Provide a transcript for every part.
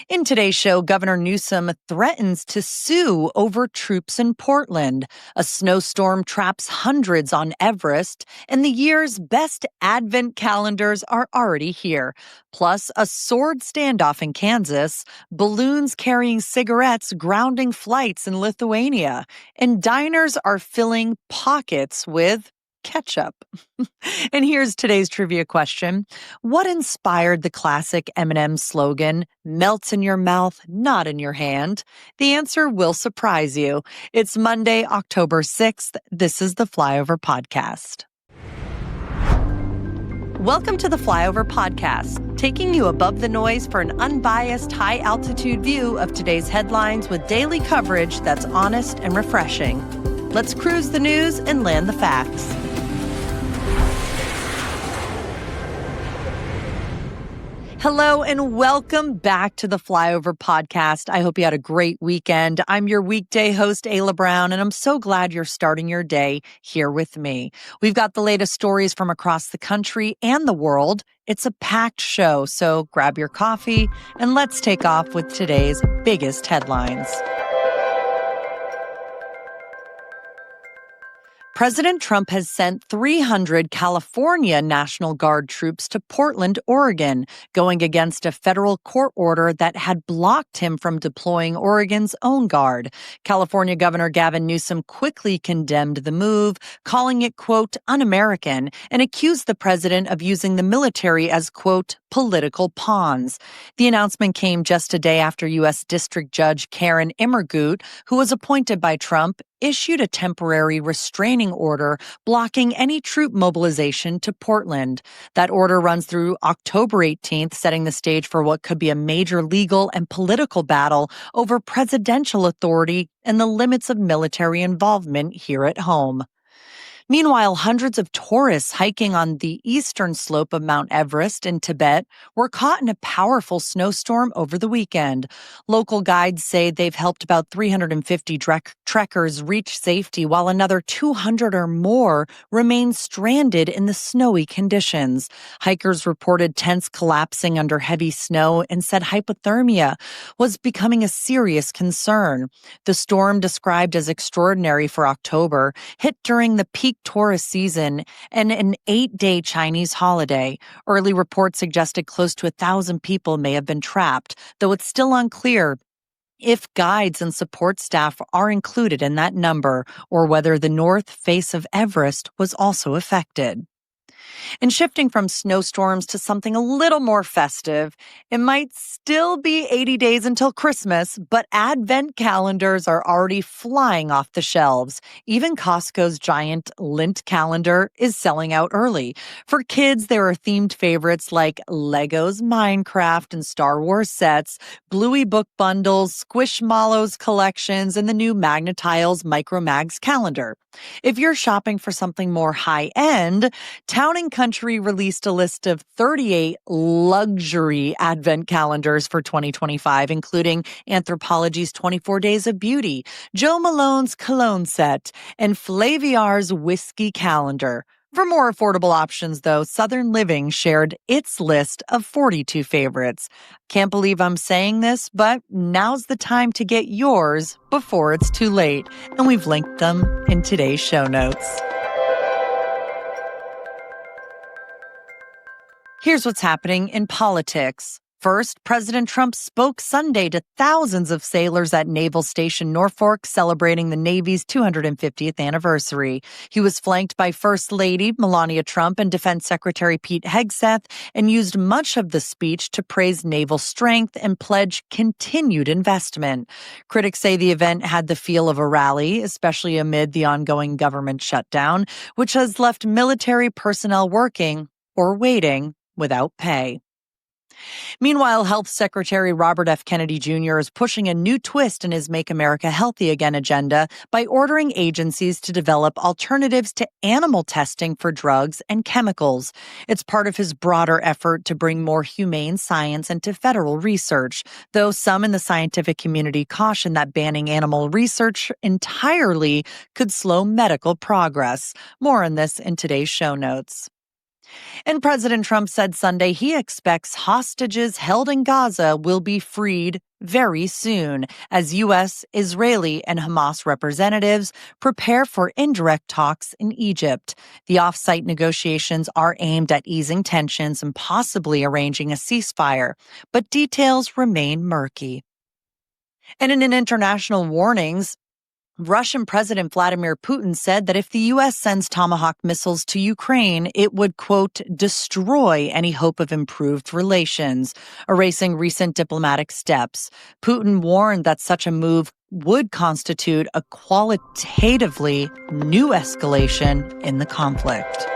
In today's show, Governor Newsom threatens to sue over troops in Portland. A snowstorm traps hundreds on Everest, and the year's best advent calendars are already here. Plus, a sword standoff in Kansas, balloons carrying cigarettes grounding flights in Lithuania, and diners are filling pockets with ketchup. And here's today's trivia question. What inspired the classic Eminem slogan, "Melts in your mouth, not in your hand"? The answer will surprise you. It's Monday, October 6th. This is the Flyover Podcast. Welcome to the Flyover Podcast, taking you above the noise for an unbiased, high-altitude view of today's headlines with daily coverage that's honest and refreshing. Let's cruise the news and land the facts. Hello and welcome back to the Flyover Podcast. I hope you had a great weekend. I'm your weekday host, Ayla Brown, and I'm so glad you're starting your day here with me. We've got the latest stories from across the country and the world. It's a packed show, so grab your coffee and let's take off with today's biggest headlines. President Trump has sent 300 California National Guard troops to Portland, Oregon, going against a federal court order that had blocked him from deploying Oregon's own guard. California Governor Gavin Newsom quickly condemned the move, calling it, quote, un-American, and accused the president of using the military as, quote, political pawns. The announcement came just a day after U.S. District Judge Karen Immergut, who was appointed by Trump, issued a temporary restraining order blocking any troop mobilization to Portland. That order runs through October 18th, setting the stage for what could be a major legal and political battle over presidential authority and the limits of military involvement here at home. Meanwhile, hundreds of tourists hiking on the eastern slope of Mount Everest in Tibet were caught in a powerful snowstorm over the weekend. Local guides say they've helped about 350 trekkers reach safety, while another 200 or more remain stranded in the snowy conditions. Hikers reported tents collapsing under heavy snow and said hypothermia was becoming a serious concern. The storm, described as extraordinary for October, hit during the peak tourist season and an 8-day Chinese holiday. Early reports suggested close to 1,000 people may have been trapped, though it's still unclear if guides and support staff are included in that number or whether the north face of Everest was also affected. And shifting from snowstorms to something a little more festive, it might still be 80 days until Christmas, but advent calendars are already flying off the shelves. Even Costco's giant Lint calendar is selling out early. For kids, there are themed favorites like Lego's Minecraft and Star Wars sets, Bluey book bundles, Squishmallows collections, and the new Magnetiles Micromags calendar. If you're shopping for something more high-end, Town & Country released a list of 38 luxury advent calendars for 2025, including Anthropologie's 24 Days of Beauty, Jo Malone's cologne set, and Flaviar's whiskey calendar. For more affordable options, though, Southern Living shared its list of 42 favorites. Can't believe I'm saying this, but now's the time to get yours before it's too late, and we've linked them in today's show notes. Here's what's happening in politics. First, President Trump spoke Sunday to thousands of sailors at Naval Station Norfolk celebrating the Navy's 250th anniversary. He was flanked by First Lady Melania Trump and Defense Secretary Pete Hegseth and used much of the speech to praise naval strength and pledge continued investment. Critics say the event had the feel of a rally, especially amid the ongoing government shutdown, which has left military personnel working or waiting without pay. Meanwhile, Health Secretary Robert F. Kennedy Jr. is pushing a new twist in his Make America Healthy Again agenda by ordering agencies to develop alternatives to animal testing for drugs and chemicals. It's part of his broader effort to bring more humane science into federal research, though some in the scientific community caution that banning animal research entirely could slow medical progress. More on this in today's show notes. And President Trump said Sunday he expects hostages held in Gaza will be freed very soon as U.S., Israeli, and Hamas representatives prepare for indirect talks in Egypt. The off-site negotiations are aimed at easing tensions and possibly arranging a ceasefire, but details remain murky. And in an international warnings, Russian President Vladimir Putin said that if the U.S. sends Tomahawk missiles to Ukraine, it would, quote, destroy any hope of improved relations, erasing recent diplomatic steps. Putin warned that such a move would constitute a qualitatively new escalation in the conflict.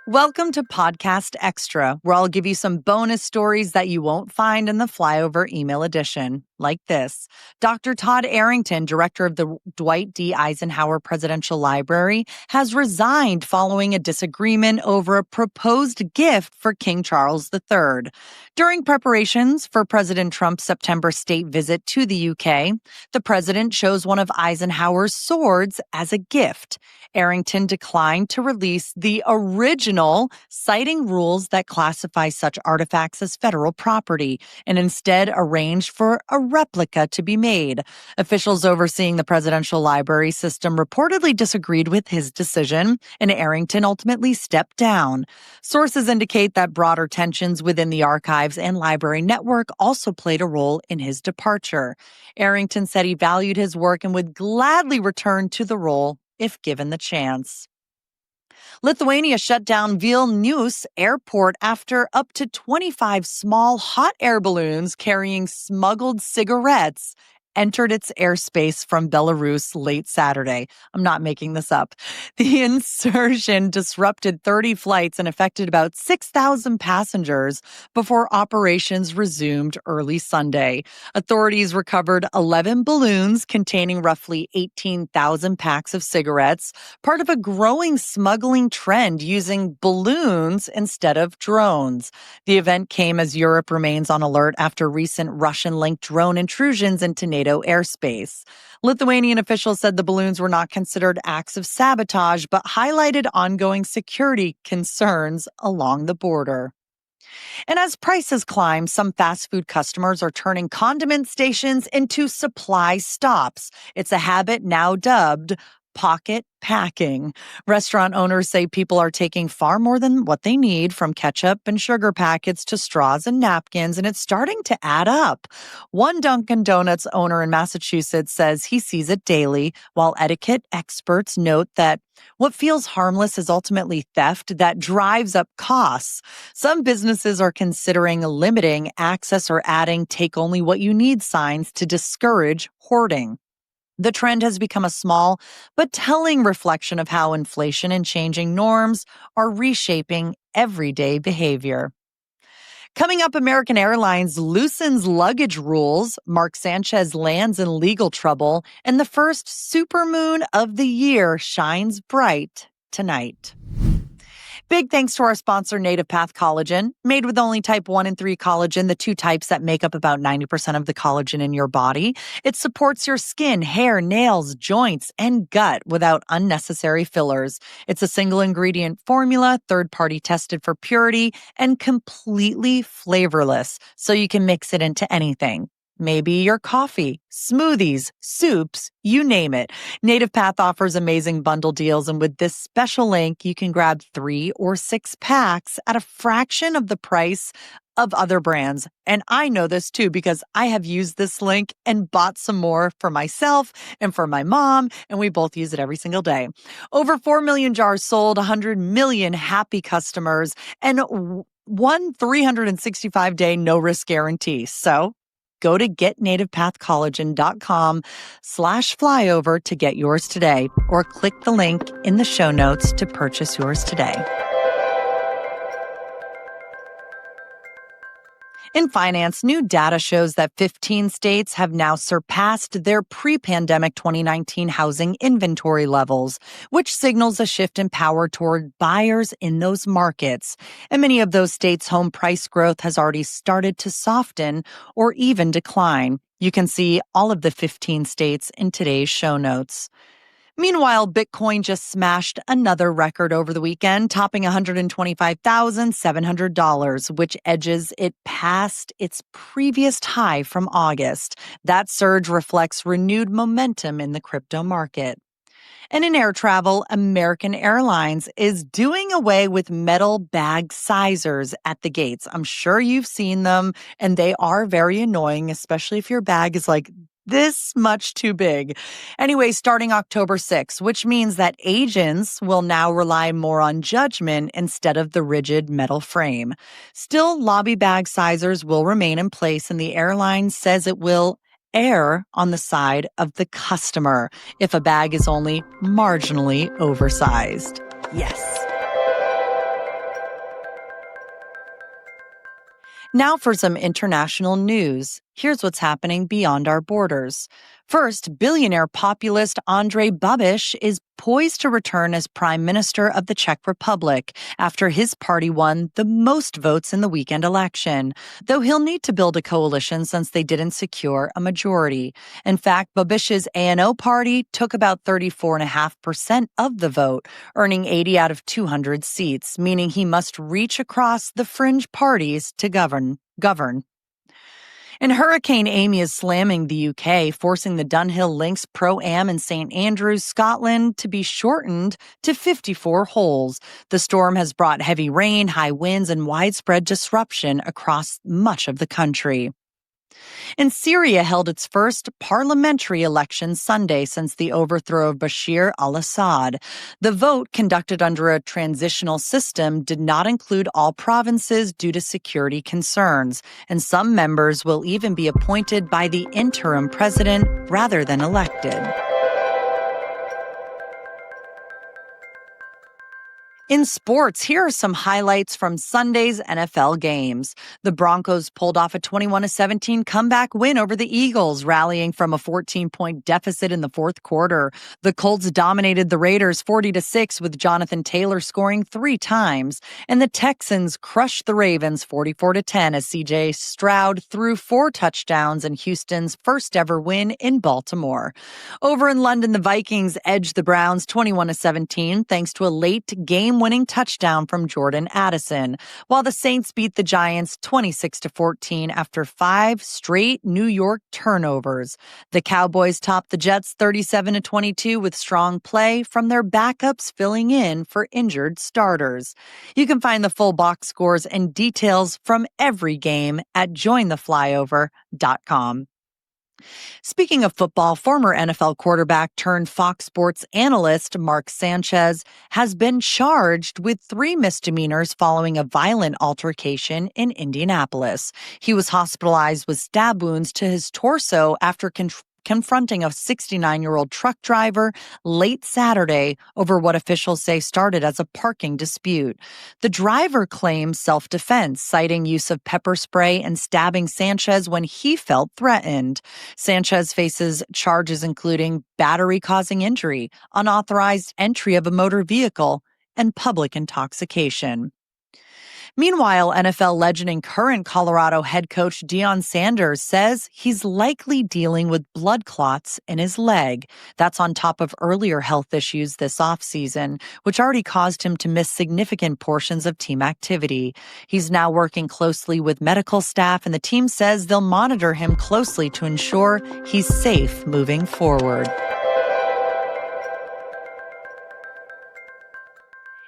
Welcome to Podcast Extra, where I'll give you some bonus stories that you won't find in the Flyover email edition, like this. Dr. Todd Arrington, director of the Dwight D. Eisenhower Presidential Library, has resigned following a disagreement over a proposed gift for King Charles III. During preparations for President Trump's September state visit to the UK, the president chose one of Eisenhower's swords as a gift. Arrington declined to release the original, citing rules that classify such artifacts as federal property, and instead arranged for a replica to be made. Officials overseeing the presidential library system reportedly disagreed with his decision, and Arrington ultimately stepped down. Sources indicate that broader tensions within the archives and library network also played a role in his departure. Arrington said he valued his work and would gladly return to the role if given the chance. Lithuania shut down Vilnius airport after up to 25 small hot air balloons carrying smuggled cigarettes entered its airspace from Belarus late Saturday. I'm not making this up. The insurgent disrupted 30 flights and affected about 6,000 passengers before operations resumed early Sunday. Authorities recovered 11 balloons containing roughly 18,000 packs of cigarettes, part of a growing smuggling trend using balloons instead of drones. The event came as Europe remains on alert after recent Russian-linked drone intrusions into NATO airspace. Lithuanian officials said the balloons were not considered acts of sabotage, but highlighted ongoing security concerns along the border. And as prices climb, some fast food customers are turning condiment stations into supply stops. It's a habit now dubbed pocket packing. Restaurant owners say people are taking far more than what they need, from ketchup and sugar packets to straws and napkins, and it's starting to add up. One Dunkin' Donuts owner in Massachusetts says he sees it daily, while etiquette experts note that what feels harmless is ultimately theft that drives up costs. Some businesses are considering limiting access or adding "take only what you need" signs to discourage hoarding. The trend has become a small but telling reflection of how inflation and changing norms are reshaping everyday behavior. Coming up, American Airlines loosens luggage rules, Mark Sanchez lands in legal trouble, and the first supermoon of the year shines bright tonight. Big thanks to our sponsor, Native Path Collagen. Made with only type 1 and 3 collagen, the two types that make up about 90% of the collagen in your body. It supports your skin, hair, nails, joints, and gut without unnecessary fillers. It's a single ingredient formula, third-party tested for purity, and completely flavorless, so you can mix it into anything. Maybe your coffee, smoothies, soups, you name it. Native Path offers amazing bundle deals, and with this special link, you can grab 3 or 6 packs at a fraction of the price of other brands. And I know this too because I have used this link and bought some more for myself and for my mom, and we both use it every single day. Over 4 million jars sold, 100 million happy customers, and one 365-day no-risk guarantee. So go to getnativepathcollagen.com/flyover to get yours today, or click the link in the show notes to purchase yours today. In finance, new data shows that 15 states have now surpassed their pre-pandemic 2019 housing inventory levels, which signals a shift in power toward buyers in those markets. And many of those states' home price growth has already started to soften or even decline. You can see all of the 15 states in today's show notes. Meanwhile, Bitcoin just smashed another record over the weekend, topping $125,700, which edges it past its previous high from August. That surge reflects renewed momentum in the crypto market. And in air travel, American Airlines is doing away with metal bag sizers at the gates. I'm sure you've seen them, and they are very annoying, especially if your bag is like this much too big. Anyway, starting October 6th, which means that agents will now rely more on judgment instead of the rigid metal frame. Still, lobby bag sizers will remain in place, and the airline says it will err on the side of the customer if a bag is only marginally oversized. Yes. Now for some international news. Here's what's happening beyond our borders. First, billionaire populist Andrej Babiš is poised to return as Prime Minister of the Czech Republic after his party won the most votes in the weekend election, though he'll need to build a coalition since they didn't secure a majority. In fact, Babiš's ANO party took about 34.5% of the vote, earning 80 out of 200 seats, meaning he must reach across the fringe parties to govern. And Hurricane Amy is slamming the UK, forcing the Dunhill Links Pro-Am in St. Andrews, Scotland, to be shortened to 54 holes. The storm has brought heavy rain, high winds, and widespread disruption across much of the country. And Syria held its first parliamentary election Sunday since the overthrow of Bashir al-Assad. The vote, conducted under a transitional system, did not include all provinces due to security concerns, and some members will even be appointed by the interim president rather than elected. In sports, here are some highlights from Sunday's NFL games. The Broncos pulled off a 21-17 comeback win over the Eagles, rallying from a 14-point deficit in the fourth quarter. The Colts dominated the Raiders 40-6, with Jonathan Taylor scoring 3 times. And the Texans crushed the Ravens 44-10 as C.J. Stroud threw 4 touchdowns in Houston's first-ever win in Baltimore. Over in London, the Vikings edged the Browns 21-17 thanks to a late game-winning touchdown from Jordan Addison, while the Saints beat the Giants 26-14 after 5 straight New York turnovers. The Cowboys topped the Jets 37-22 with strong play from their backups filling in for injured starters. You can find the full box scores and details from every game at jointheflyover.com. Speaking of football, former NFL quarterback turned Fox Sports analyst Mark Sanchez has been charged with 3 misdemeanors following a violent altercation in Indianapolis. He was hospitalized with stab wounds to his torso after confronting a 69-year-old truck driver late Saturday over what officials say started as a parking dispute. The driver claims self-defense, citing use of pepper spray and stabbing Sanchez when he felt threatened. Sanchez faces charges including battery causing injury, unauthorized entry of a motor vehicle, and public intoxication. Meanwhile, NFL legend and current Colorado head coach Deion Sanders says he's likely dealing with blood clots in his leg. That's on top of earlier health issues this offseason, which already caused him to miss significant portions of team activity. He's now working closely with medical staff, and the team says they'll monitor him closely to ensure he's safe moving forward.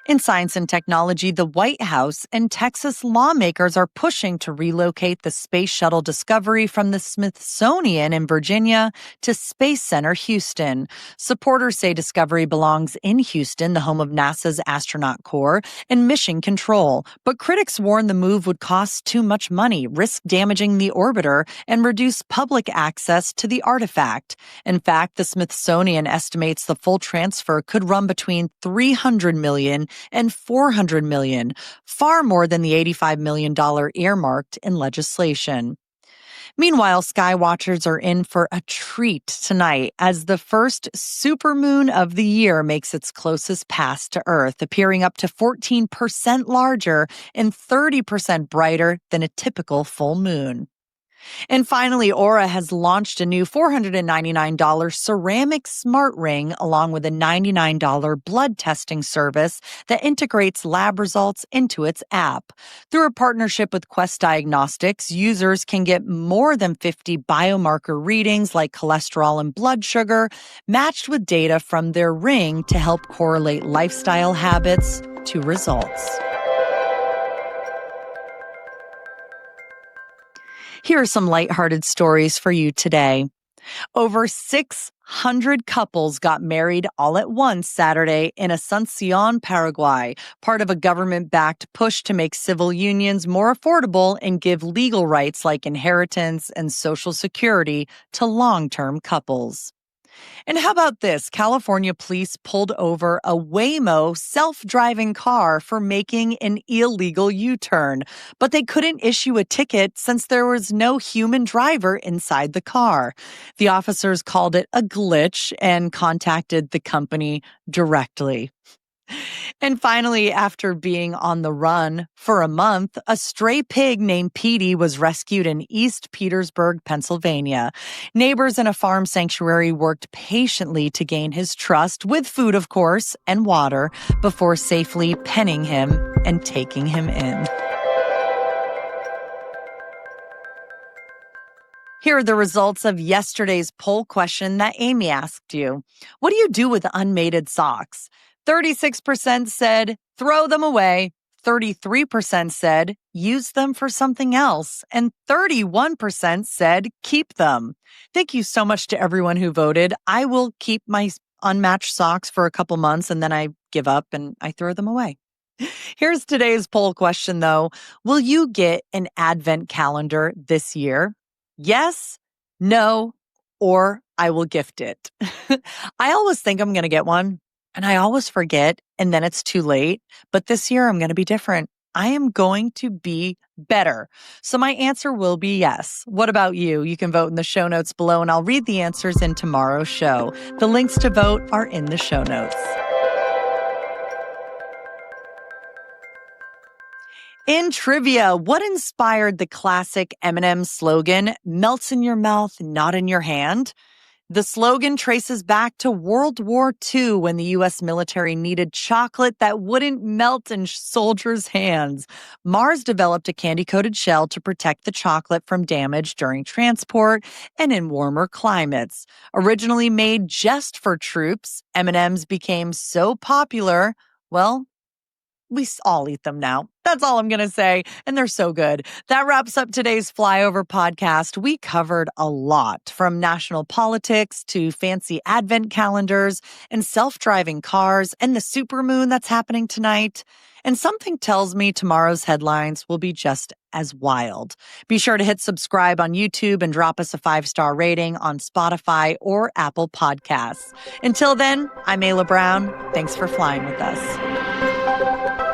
In science and technology, the White House and Texas lawmakers are pushing to relocate the Space Shuttle Discovery from the Smithsonian in Virginia to Space Center Houston. Supporters say Discovery belongs in Houston, the home of NASA's astronaut corps, and mission control. But critics warn the move would cost too much money, risk damaging the orbiter, and reduce public access to the artifact. In fact, the Smithsonian estimates the full transfer could run between $300 million and $400 million, far more than the $85 million earmarked in legislation. Meanwhile, skywatchers are in for a treat tonight as the first supermoon of the year makes its closest pass to Earth, appearing up to 14% larger and 30% brighter than a typical full moon. And finally, Aura has launched a new $499 ceramic smart ring along with a $99 blood testing service that integrates lab results into its app. Through a partnership with Quest Diagnostics, users can get more than 50 biomarker readings like cholesterol and blood sugar matched with data from their ring to help correlate lifestyle habits to results. Here are some lighthearted stories for you today. Over 600 couples got married all at once Saturday in Asuncion, Paraguay, part of a government-backed push to make civil unions more affordable and give legal rights like inheritance and Social Security to long-term couples. And how about this? California police pulled over a Waymo self-driving car for making an illegal U-turn, but they couldn't issue a ticket since there was no human driver inside the car. The officers called it a glitch and contacted the company directly. And finally, after being on the run for a month, a stray pig named Petey was rescued in East Petersburg, Pennsylvania. Neighbors in a farm sanctuary worked patiently to gain his trust, with food, of course, and water, before safely penning him and taking him in. Here are the results of yesterday's poll question that Amy asked you. What do you do with unmated socks? 36% said throw them away. 33% said use them for something else. And 31% said keep them. Thank you so much to everyone who voted. I will keep my unmatched socks for a couple months and then I give up and I throw them away. Here's today's poll question, though. Will you get an advent calendar this year? Yes, no, or I will gift it. I always think I'm going to get one, and I always forget, and then it's too late. But this year, I'm going to be different. I am going to be better. So my answer will be yes. What about you? You can vote in the show notes below, and I'll read the answers in tomorrow's show. The links to vote are in the show notes. In trivia, what inspired the classic M&M slogan, melts in your mouth, not in your hand? The slogan traces back to World War II when the U.S. military needed chocolate that wouldn't melt in soldiers' hands. Mars developed a candy-coated shell to protect the chocolate from damage during transport and in warmer climates. Originally made just for troops, M&Ms became so popular, well, we all eat them now. That's all I'm going to say. And they're so good. That wraps up today's Flyover podcast. We covered a lot, from national politics to fancy advent calendars and self-driving cars and the supermoon that's happening tonight. And something tells me tomorrow's headlines will be just as wild. Be sure to hit subscribe on YouTube and drop us a 5-star rating on Spotify or Apple Podcasts. Until then, I'm Ayla Brown. Thanks for flying with us.